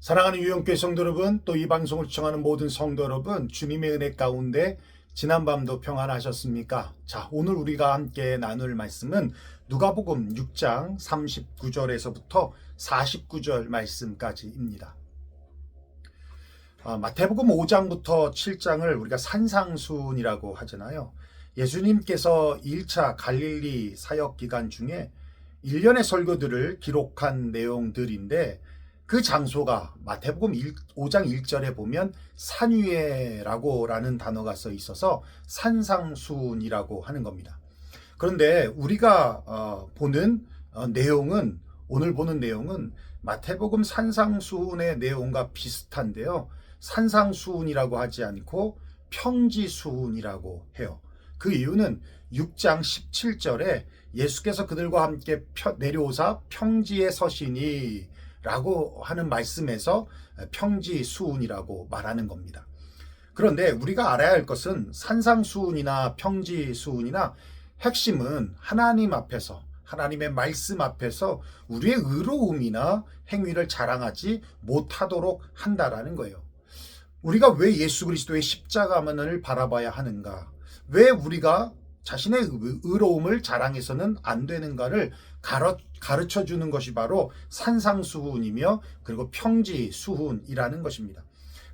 사랑하는 유영교회 성도 여러분, 또 이 방송을 시청하는 모든 성도 여러분, 주님의 은혜 가운데 지난밤도 평안하셨습니까? 자, 오늘 우리가 함께 나눌 말씀은 누가복음 6장 39절에서부터 49절 말씀까지입니다. 마태복음 5장부터 7장을 우리가 산상수훈이라고 하잖아요. 예수님께서 1차 갈릴리 사역 기간 중에 1년의 설교들을 기록한 내용들인데, 그 장소가 마태복음 5장 1절에 보면 산위에라는 단어가 써 있어서 산상수훈이라고 하는 겁니다. 그런데 우리가 보는 내용은, 오늘 보는 내용은 마태복음 산상수훈의 내용과 비슷한데요. 산상수훈이라고 하지 않고 평지수훈이라고 해요. 그 이유는 6장 17절에 예수께서 그들과 함께 내려오사 평지에 서시니 라고 하는 말씀에서 평지수훈이라고 말하는 겁니다. 그런데 우리가 알아야 할 것은 산상수훈이나 평지수훈이나 핵심은 하나님 앞에서, 하나님의 말씀 앞에서 우리의 의로움이나 행위를 자랑하지 못하도록 한다라는 거예요. 우리가 왜 예수 그리스도의 십자가만을 바라봐야 하는가? 왜 우리가 자신의 의로움을 자랑해서는 안 되는가를 가르쳐 주는 것이 바로 산상수훈이며, 그리고 평지수훈이라는 것입니다.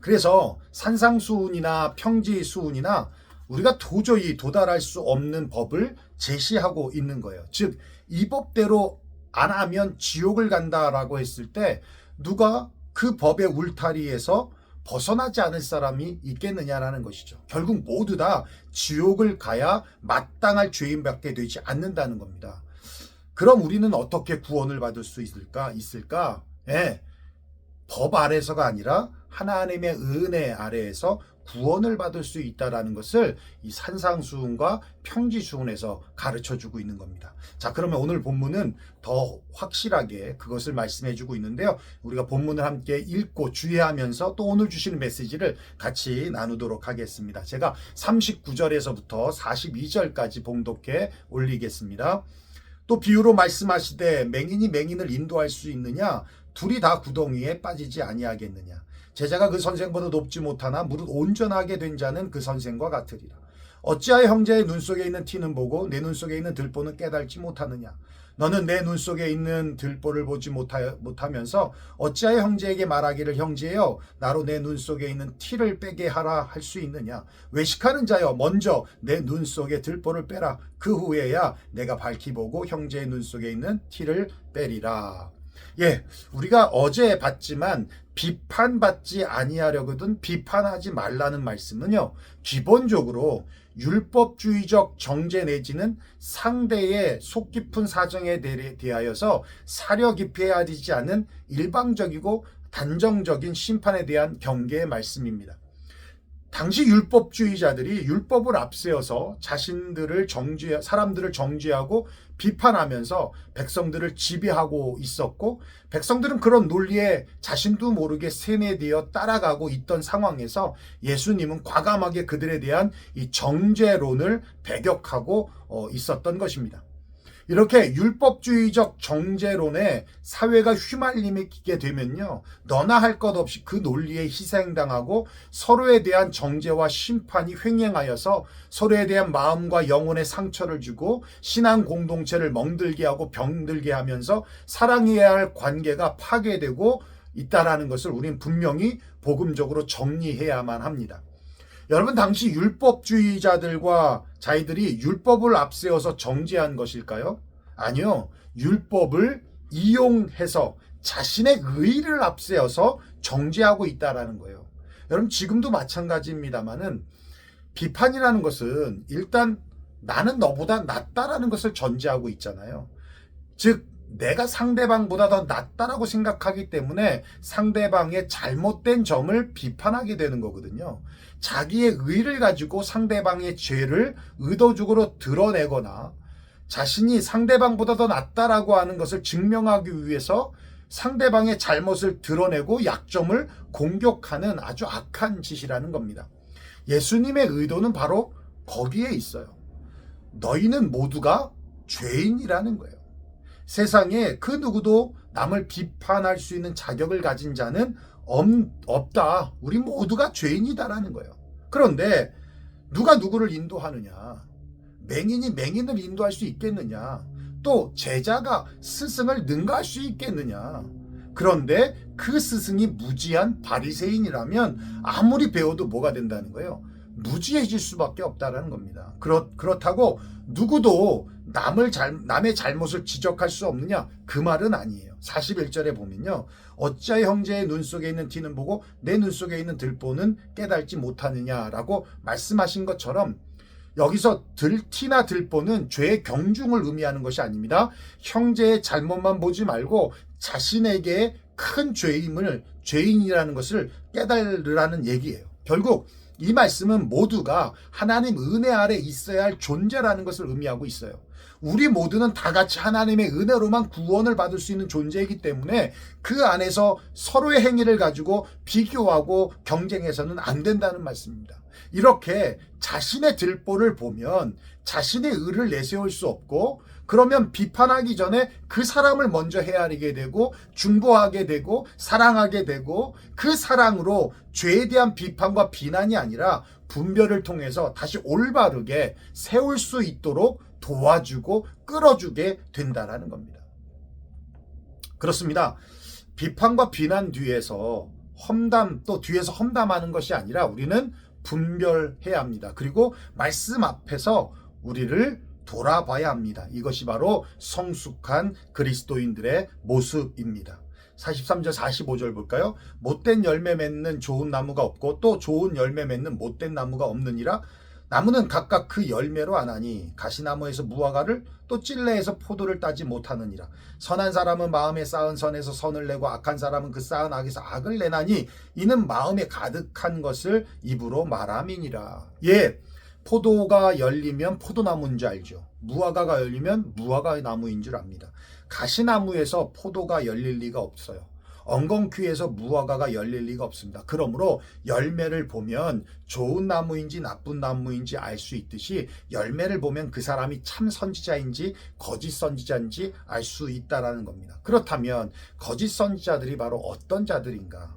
그래서 산상수훈이나 평지수훈이나 우리가 도저히 도달할 수 없는 법을 제시하고 있는 거예요. 즉, 이 법대로 안 하면 지옥을 간다라고 했을 때 누가 그 법의 울타리에서 벗어나지 않을 사람이 있겠느냐라는 것이죠. 결국 모두 다 지옥을 가야 마땅할 죄인밖에 되지 않는다는 겁니다. 그럼 우리는 어떻게 구원을 받을 수 있을까? 예, 법 아래서가 아니라 하나님의 은혜 아래에서 구원을 받을 수 있다는 것을 이 산상수훈과 평지수훈에서 가르쳐주고 있는 겁니다. 자, 그러면 오늘 본문은 더 확실하게 그것을 말씀해주고 있는데요. 우리가 본문을 함께 읽고 주의하면서 또 오늘 주시는 메시지를 같이 나누도록 하겠습니다. 제가 39절에서부터 42절까지 봉독해 올리겠습니다. 또 비유로 말씀하시되 맹인이 맹인을 인도할 수 있느냐? 둘이 다 구덩이에 빠지지 아니하겠느냐? 제자가 그 선생보다 높지 못하나 무릇 온전하게 된 자는 그 선생과 같으리라. 어찌하여 형제의 눈 속에 있는 티는 보고 내 눈 속에 있는 들보는 깨달지 못하느냐? 너는 내 눈 속에 있는 들보를 보지 못하면서 어찌하여 형제에게 말하기를 형제여 나로 내 눈 속에 있는 티를 빼게 하라 할 수 있느냐? 외식하는 자여 먼저 내 눈 속에 들보를 빼라. 그 후에야 내가 밝히 보고 형제의 눈 속에 있는 티를 빼리라. 예, 우리가 어제 봤지만 비판받지 아니하려거든 비판하지 말라는 말씀은요, 기본적으로 율법주의적 정죄 내지는 상대의 속 깊은 사정에 대하여서 사려 깊이 되지 않은 일방적이고 단정적인 심판에 대한 경계의 말씀입니다. 당시 율법주의자들이 율법을 앞세워서 사람들을 정죄하고 비판하면서 백성들을 지배하고 있었고, 백성들은 그런 논리에 자신도 모르게 세뇌되어 따라가고 있던 상황에서 예수님은 과감하게 그들에 대한 이 정죄론을 배격하고 있었던 것입니다. 이렇게 율법주의적 정죄론에 사회가 휘말리게 되면요, 너나 할 것 없이 그 논리에 희생당하고 서로에 대한 정죄와 심판이 횡행하여서 서로에 대한 마음과 영혼의 상처를 주고 신앙 공동체를 멍들게 하고 병들게 하면서 사랑해야 할 관계가 파괴되고 있다는 것을 우리는 분명히 복음적으로 정리해야만 합니다. 여러분, 당시 율법주의자들과 자기들이 율법을 앞세워서 정죄한 것일까요? 아니요. 율법을 이용해서 자신의 의의를 앞세워서 정죄하고 있다는 거예요. 여러분, 지금도 마찬가지입니다만은 비판이라는 것은 일단 나는 너보다 낫다라는 것을 전제하고 있잖아요. 즉, 내가 상대방보다 더 낫다라고 생각하기 때문에 상대방의 잘못된 점을 비판하게 되는 거거든요. 자기의 의를 가지고 상대방의 죄를 의도적으로 드러내거나 자신이 상대방보다 더 낫다라고 하는 것을 증명하기 위해서 상대방의 잘못을 드러내고 약점을 공격하는 아주 악한 짓이라는 겁니다. 예수님의 의도는 바로 거기에 있어요. 너희는 모두가 죄인이라는 거예요. 세상에 그 누구도 남을 비판할 수 있는 자격을 가진 자는 없다. 우리 모두가 죄인이다라는 거예요. 그런데 누가 누구를 인도하느냐? 맹인이 맹인을 인도할 수 있겠느냐? 또 제자가 스승을 능가할 수 있겠느냐? 그런데 그 스승이 무지한 바리새인이라면 아무리 배워도 뭐가 된다는 거예요? 무지해질 수밖에 없다라는 겁니다. 그렇다고 누구도 남의 잘못을 지적할 수 없느냐? 그 말은 아니에요. 41절에 보면요. 어찌하여 형제의 눈 속에 있는 티는 보고 내 눈 속에 있는 들보는 깨달지 못하느냐라고 말씀하신 것처럼 여기서 티나 들보는 죄의 경중을 의미하는 것이 아닙니다. 형제의 잘못만 보지 말고 자신에게 큰 죄인이라는 것을 깨달으라는 얘기예요. 결국 이 말씀은 모두가 하나님 은혜 아래 있어야 할 존재라는 것을 의미하고 있어요. 우리 모두는 다 같이 하나님의 은혜로만 구원을 받을 수 있는 존재이기 때문에 그 안에서 서로의 행위를 가지고 비교하고 경쟁해서는 안 된다는 말씀입니다. 이렇게 자신의 들보를 보면 자신의 의를 내세울 수 없고, 그러면 비판하기 전에 그 사람을 먼저 헤아리게 되고 중보하게 되고 사랑하게 되고, 그 사랑으로 죄에 대한 비판과 비난이 아니라 분별을 통해서 다시 올바르게 세울 수 있도록 도와주고 끌어주게 된다라는 겁니다. 그렇습니다. 비판과 비난 뒤에서 뒤에서 험담하는 것이 아니라 우리는 분별해야 합니다. 그리고 말씀 앞에서 우리를 돌아봐야 합니다. 이것이 바로 성숙한 그리스도인들의 모습입니다. 43절 45절 볼까요? 못된 열매 맺는 좋은 나무가 없고 또 좋은 열매 맺는 못된 나무가 없느니라. 나무는 각각 그 열매로 아나니 가시나무에서 무화과를 또 찔레에서 포도를 따지 못하느니라. 선한 사람은 마음에 쌓은 선에서 선을 내고 악한 사람은 그 쌓은 악에서 악을 내나니 이는 마음에 가득한 것을 입으로 말함이니라. 예, 포도가 열리면 포도나무인 줄 알죠. 무화과가 열리면 무화과 나무인 줄 압니다. 가시나무에서 포도가 열릴 리가 없어요. 엉겅퀴에서 무화과가 열릴 리가 없습니다. 그러므로 열매를 보면 좋은 나무인지 나쁜 나무인지 알 수 있듯이 열매를 보면 그 사람이 참 선지자인지 거짓 선지자인지 알 수 있다라는 겁니다. 그렇다면 거짓 선지자들이 바로 어떤 자들인가?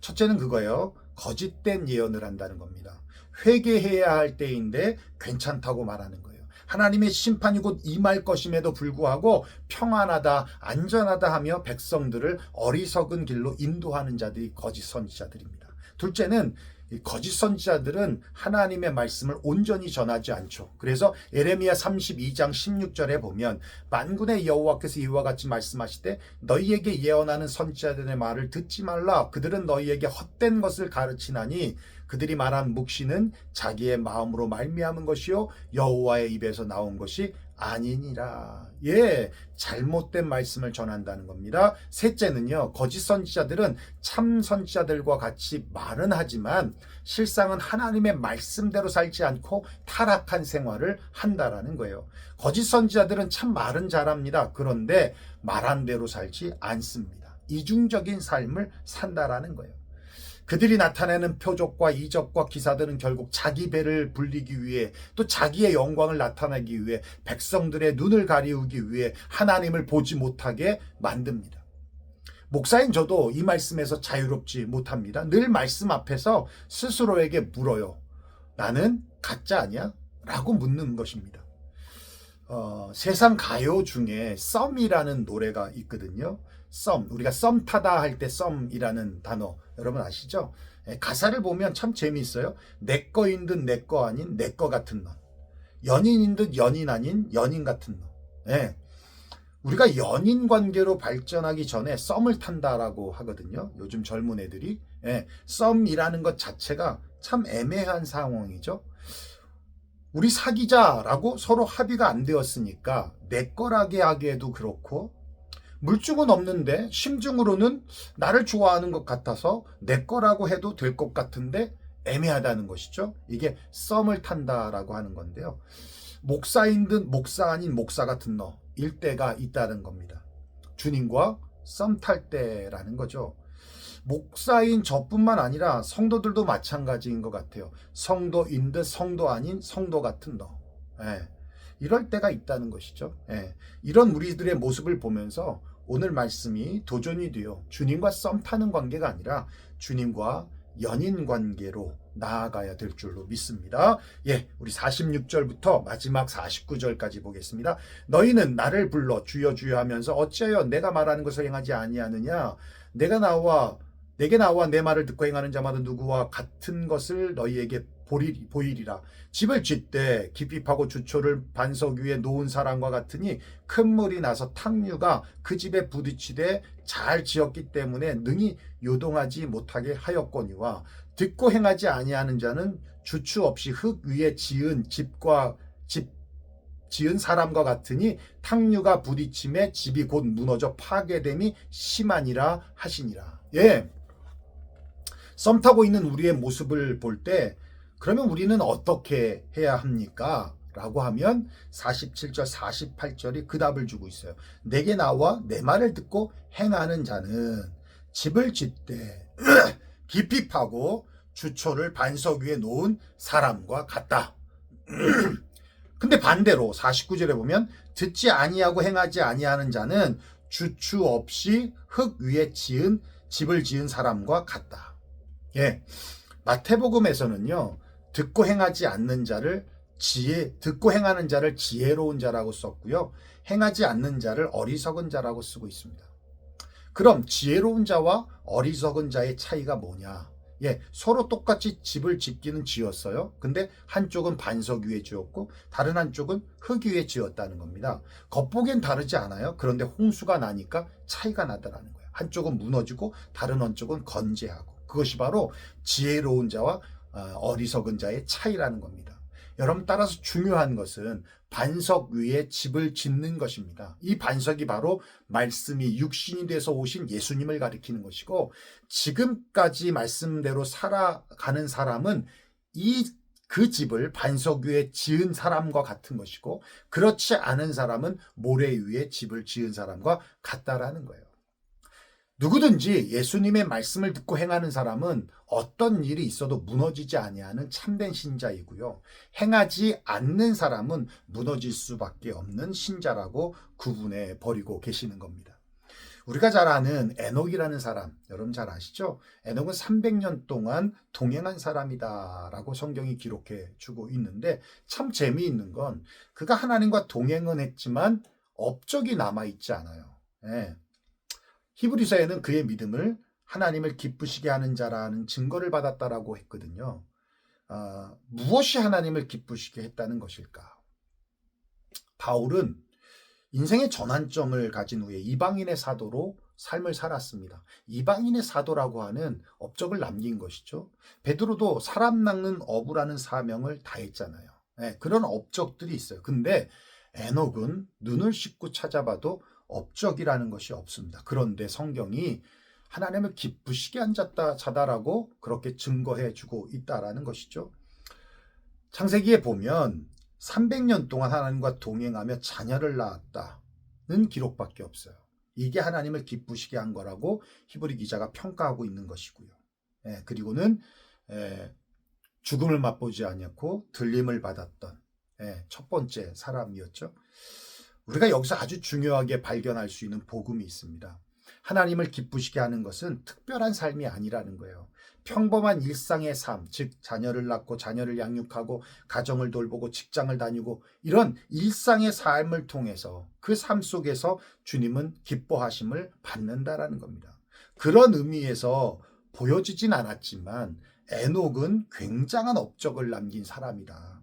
첫째는 그거예요. 거짓된 예언을 한다는 겁니다. 회개해야 할 때인데 괜찮다고 말하는 거예요. 하나님의 심판이 곧 임할 것임에도 불구하고 평안하다, 안전하다 하며 백성들을 어리석은 길로 인도하는 자들이 거짓 선지자들입니다. 둘째는 거짓 선지자들은 하나님의 말씀을 온전히 전하지 않죠. 그래서 예레미야 32장 16절에 보면 만군의 여호와께서 이와 같이 말씀하시되 너희에게 예언하는 선지자들의 말을 듣지 말라. 그들은 너희에게 헛된 것을 가르치나니 그들이 말한 묵시는 자기의 마음으로 말미암은 것이요 여호와의 입에서 나온 것이 아니니라. 예, 잘못된 말씀을 전한다는 겁니다. 셋째는요, 거짓 선지자들은 참 선지자들과 같이 말은 하지만 실상은 하나님의 말씀대로 살지 않고 타락한 생활을 한다라는 거예요. 거짓 선지자들은 참 말은 잘합니다. 그런데 말한 대로 살지 않습니다. 이중적인 삶을 산다라는 거예요. 그들이 나타내는 표적과 이적과 기사들은 결국 자기 배를 불리기 위해 또 자기의 영광을 나타내기 위해 백성들의 눈을 가리우기 위해 하나님을 보지 못하게 만듭니다. 목사인 저도 이 말씀에서 자유롭지 못합니다. 늘 말씀 앞에서 스스로에게 물어요. 나는 가짜 아니야? 라고 묻는 것입니다. 세상 가요 중에 썸이라는 노래가 있거든요. 썸, 우리가 썸 타다 할 때 썸이라는 단어 여러분 아시죠? 가사를 보면 참 재미있어요. 내 거인 듯 내 거 아닌 내 거 같은 너. 연인인 듯 연인 아닌 연인 같은 너. 예. 우리가 연인 관계로 발전하기 전에 썸을 탄다라고 하거든요. 요즘 젊은 애들이. 예. 썸이라는 것 자체가 참 애매한 상황이죠. 우리 사귀자라고 서로 합의가 안 되었으니까 내 거라게 하기에도 그렇고, 물증은 없는데 심증으로는 나를 좋아하는 것 같아서 내 거라고 해도 될 것 같은데 애매하다는 것이죠. 이게 썸을 탄다라고 하는 건데요. 목사인 듯 목사 아닌 목사 같은 너일 때가 있다는 겁니다. 주님과 썸 탈 때라는 거죠. 목사인 저뿐만 아니라 성도들도 마찬가지인 것 같아요. 성도인 듯 성도 아닌 성도 같은 너. 예. 이럴 때가 있다는 것이죠. 예. 이런 우리들의 모습을 보면서 오늘 말씀이 도전이 되어 주님과 썸 타는 관계가 아니라 주님과 연인 관계로 나아가야 될 줄로 믿습니다. 예, 우리 46절부터 마지막 49절까지 보겠습니다. 너희는 나를 불러 주여 주여 하면서 어찌하여 내가 말하는 것을 행하지 아니하느냐? 내게 나와 내 말을 듣고 행하는 자마다 누구와 같은 것을 너희에게 보이리라. 집을 짓되 깊이 파고 주초를 반석 위에 놓은 사람과 같으니 큰 물이 나서 탕류가 그 집에 부딪히되 잘 지었기 때문에 능히 요동하지 못하게 하였거니와 듣고 행하지 아니하는 자는 주추 없이 흙 위에 지은 지은 사람과 같으니 탕류가 부딪힘에 집이 곧 무너져 파괴됨이 심하니라 하시니라. 예, 썸 타고 있는 우리의 모습을 볼 때 그러면 우리는 어떻게 해야 합니까? 라고 하면 47절 48절이 그 답을 주고 있어요. 내게 나와 내 말을 듣고 행하는 자는 집을 짓되 깊이 파고 주초를 반석 위에 놓은 사람과 같다. 근데 반대로 49절에 보면 듣지 아니하고 행하지 아니하는 자는 주추 없이 흙 위에 집을 지은 사람과 같다. 예, 마태복음에서는요, 듣고 행하지 않는 자를 듣고 행하는 자를 지혜로운 자라고 썼고요, 행하지 않는 자를 어리석은 자라고 쓰고 있습니다. 그럼 지혜로운 자와 어리석은 자의 차이가 뭐냐? 예, 서로 똑같이 집을 짓기는 지었어요. 근데 한쪽은 반석 위에 지었고 다른 한쪽은 흙 위에 지었다는 겁니다. 겉보기엔 다르지 않아요. 그런데 홍수가 나니까 차이가 나더라는 거예요. 한쪽은 무너지고 다른 한쪽은 건재하고. 그것이 바로 지혜로운 자와 어리석은 자의 차이라는 겁니다. 여러분, 따라서 중요한 것은 반석 위에 집을 짓는 것입니다. 이 반석이 바로 말씀이 육신이 돼서 오신 예수님을 가리키는 것이고, 지금까지 말씀대로 살아가는 사람은 그 집을 반석 위에 지은 사람과 같은 것이고, 그렇지 않은 사람은 모래 위에 집을 지은 사람과 같다라는 거예요. 누구든지 예수님의 말씀을 듣고 행하는 사람은 어떤 일이 있어도 무너지지 아니하는 참된 신자이고요. 행하지 않는 사람은 무너질 수밖에 없는 신자라고 구분해 버리고 계시는 겁니다. 우리가 잘 아는 에녹이라는 사람, 여러분 잘 아시죠? 에녹은 300년 동안 동행한 사람이다라고 성경이 기록해 주고 있는데, 참 재미있는 건 그가 하나님과 동행은 했지만 업적이 남아있지 않아요. 예. 히브리서에는 그의 믿음을 하나님을 기쁘시게 하는 자라는 증거를 받았다라고 했거든요. 무엇이 하나님을 기쁘시게 했다는 것일까? 바울은 인생의 전환점을 가진 후에 이방인의 사도로 삶을 살았습니다. 이방인의 사도라고 하는 업적을 남긴 것이죠. 베드로도 사람 낚는 어부라는 사명을 다했잖아요. 네, 그런 업적들이 있어요. 근데 에녹은 눈을 씻고 찾아봐도 업적이라는 것이 없습니다. 그런데 성경이 하나님을 기쁘시게 한 자다라고 그렇게 증거해 주고 있다라는 것이죠. 창세기에 보면 300년 동안 하나님과 동행하며 자녀를 낳았다는 기록밖에 없어요. 이게 하나님을 기쁘시게 한 거라고 히브리 기자가 평가하고 있는 것이고요. 그리고는 죽음을 맛보지 않았고 들림을 받았던 첫 번째 사람이었죠. 우리가 여기서 아주 중요하게 발견할 수 있는 복음이 있습니다. 하나님을 기쁘시게 하는 것은 특별한 삶이 아니라는 거예요. 평범한 일상의 삶, 즉 자녀를 낳고 자녀를 양육하고 가정을 돌보고 직장을 다니고 이런 일상의 삶을 통해서 그 삶 속에서 주님은 기뻐하심을 받는다라는 겁니다. 그런 의미에서 보여지진 않았지만 에녹은 굉장한 업적을 남긴 사람이다.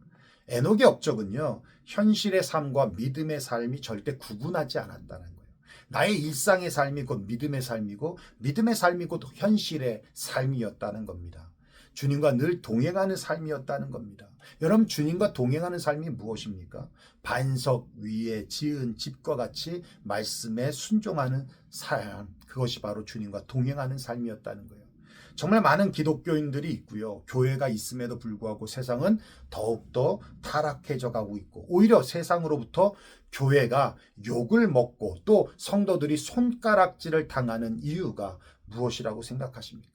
에녹의 업적은요, 현실의 삶과 믿음의 삶이 절대 구분하지 않았다는 거예요. 나의 일상의 삶이 곧 믿음의 삶이고 믿음의 삶이 곧 현실의 삶이었다는 겁니다. 주님과 늘 동행하는 삶이었다는 겁니다. 여러분, 주님과 동행하는 삶이 무엇입니까? 반석 위에 지은 집과 같이 말씀에 순종하는 삶, 그것이 바로 주님과 동행하는 삶이었다는 거예요. 정말 많은 기독교인들이 있고요. 교회가 있음에도 불구하고 세상은 더욱더 타락해져 가고 있고, 오히려 세상으로부터 교회가 욕을 먹고 또 성도들이 손가락질을 당하는 이유가 무엇이라고 생각하십니까?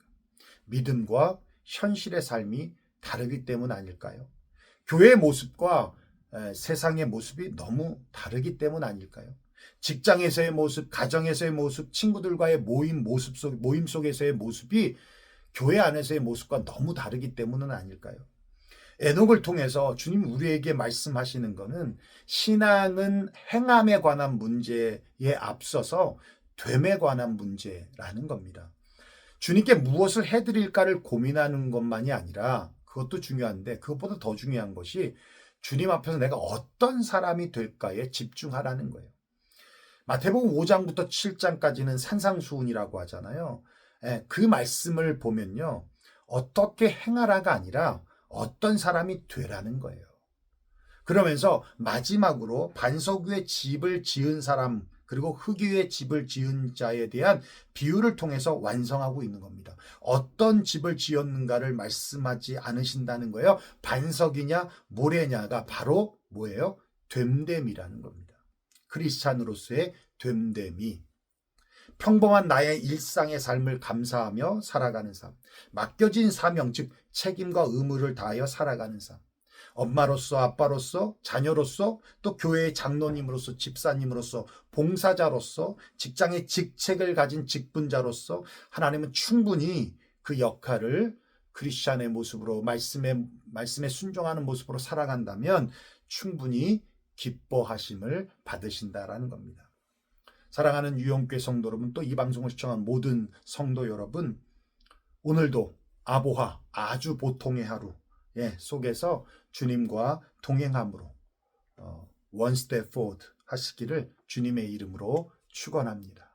믿음과 현실의 삶이 다르기 때문 아닐까요? 교회의 모습과 세상의 모습이 너무 다르기 때문 아닐까요? 직장에서의 모습, 가정에서의 모습, 친구들과의 모임 속에서의 모습이 교회 안에서의 모습과 너무 다르기 때문은 아닐까요? 에녹을 통해서 주님 우리에게 말씀하시는 것은 신앙은 행함에 관한 문제에 앞서서 됨에 관한 문제라는 겁니다. 주님께 무엇을 해드릴까를 고민하는 것만이 아니라, 그것도 중요한데 그것보다 더 중요한 것이 주님 앞에서 내가 어떤 사람이 될까에 집중하라는 거예요. 마태복음 5장부터 7장까지는 산상수훈이라고 하잖아요. 그 말씀을 보면요, 어떻게 행하라가 아니라 어떤 사람이 되라는 거예요. 그러면서 마지막으로 반석 위에 집을 지은 사람, 그리고 흙 위에 집을 지은 자에 대한 비유를 통해서 완성하고 있는 겁니다. 어떤 집을 지었는가를 말씀하지 않으신다는 거예요. 반석이냐 모래냐가 바로 뭐예요? 됨됨이라는 겁니다. 크리스찬으로서의 됨됨이. 평범한 나의 일상의 삶을 감사하며 살아가는 삶. 맡겨진 사명, 즉 책임과 의무를 다하여 살아가는 삶. 엄마로서, 아빠로서, 자녀로서, 또 교회의 장로님으로서, 집사님으로서, 봉사자로서, 직장의 직책을 가진 직분자로서 하나님은 충분히 그 역할을 크리스찬의 모습으로, 말씀에 순종하는 모습으로 살아간다면 충분히 기뻐하심을 받으신다라는 겁니다. 사랑하는 유영교회 성도 여러분, 또 이 방송을 시청한 모든 성도 여러분, 오늘도 아보하, 아주 보통의 하루 속에서 주님과 동행함으로 one step forward 하시기를 주님의 이름으로 축원합니다.